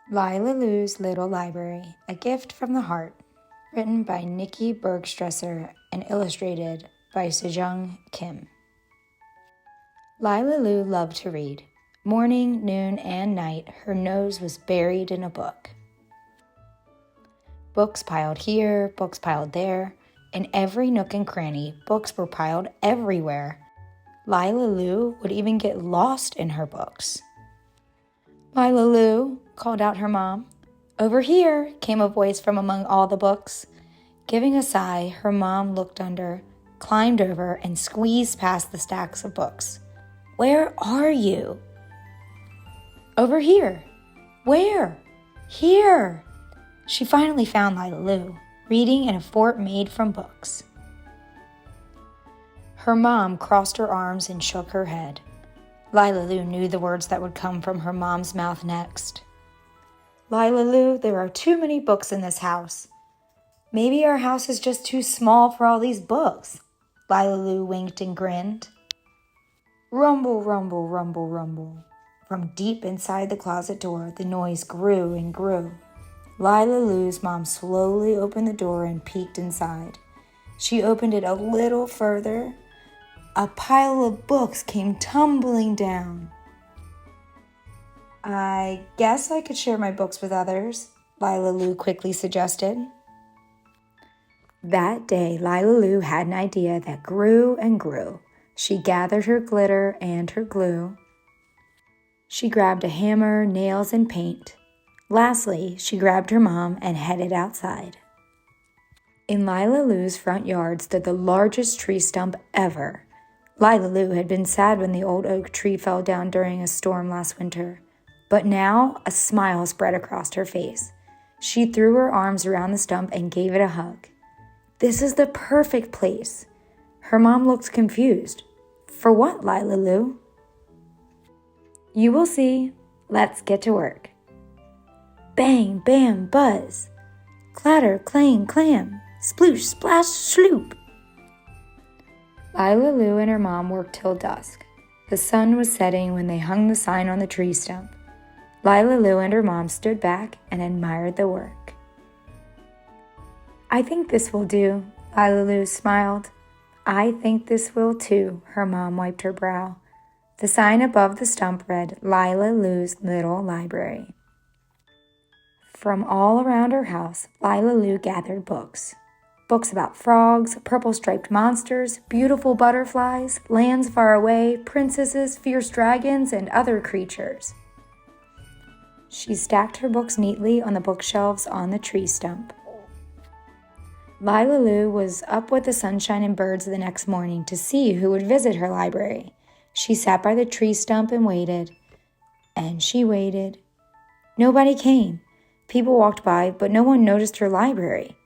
Lila Lu's Little Library, A Gift from the Heart, written by Nikki Bergstresser and illustrated by Sejung Kim. Lila Lu loved to read. Morning, noon, and night, her nose was buried in a book. Books piled here, books piled there. In every nook and cranny, books were piled everywhere. Lila Lu would even get lost in her books. "Lila Lu," called out her mom. "Over here," came a voice from among all the books. Giving a sigh, her mom looked under, climbed over, and squeezed past the stacks of books. "Where are you?" "Over here." "Where?" "Here." She finally found Lila Lu, reading in a fort made from books. Her mom crossed her arms and shook her head. Lila Lu knew the words that would come from her mom's mouth next. "Lila Lu, there are too many books in this house. Maybe our house is just too small for all these books." Lila Lu winked and grinned. Rumble, rumble, rumble, rumble. From deep inside the closet door, the noise grew and grew. Lila Lu's mom slowly opened the door and peeked inside. She opened it a little further. A pile of books came tumbling down. "I guess I could share my books with others," Lila Lu quickly suggested. That day, Lila Lu had an idea that grew and grew. She gathered her glitter and her glue. She grabbed a hammer, nails, and paint. Lastly, she grabbed her mom and headed outside. In Lila Lu's front yard stood the largest tree stump ever. Lila Lu had been sad when the old oak tree fell down during a storm last winter, but now a smile spread across her face. She threw her arms around the stump and gave it a hug. "This is the perfect place." Her mom looked confused. "For what, Lila Lu?" "You will see. Let's get to work." Bang, bam, buzz. Clatter, clang, clam. Sploosh, splash, sloop. Lila Lu and her mom worked till dusk. The sun was setting when they hung the sign on the tree stump. Lila Lu and her mom stood back and admired the work. "I think this will do," Lila Lu smiled. "I think this will too," her mom wiped her brow. The sign above the stump read, "Lila Lu's Little Library." From all around her house, Lila Lu gathered books. Books about frogs, purple-striped monsters, beautiful butterflies, lands far away, princesses, fierce dragons, and other creatures. She stacked her books neatly on the bookshelves on the tree stump. Lila Lu was up with the sunshine and birds the next morning to see who would visit her library. She sat by the tree stump and waited. And she waited. Nobody came. People walked by, but no one noticed her library.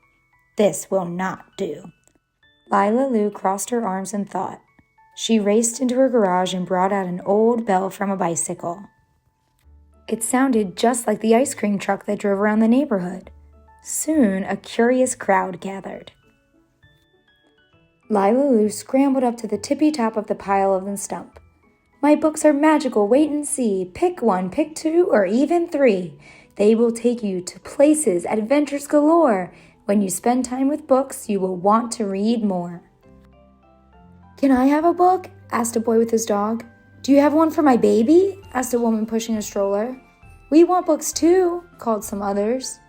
This will not do. Lila Lu crossed her arms and thought. She raced into her garage and brought out an old bell from a bicycle. It sounded just like the ice cream truck that drove around the neighborhood. Soon, a curious crowd gathered. Lila Lu scrambled up to the tippy top of the pile of the stump. "My books are magical, wait and see. Pick one, pick two, or even three. They will take you to places, adventures galore. When you spend time with books, you will want to read more." "Can I have a book?" asked a boy with his dog. "Do you have one for my baby?" asked a woman pushing a stroller. "We want books too," called some others.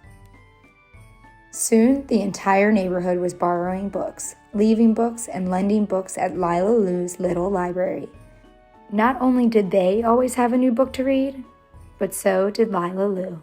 Soon, the entire neighborhood was borrowing books, leaving books, and lending books at Lila Lu's Little Library. Not only did they always have a new book to read, but so did Lila Lu.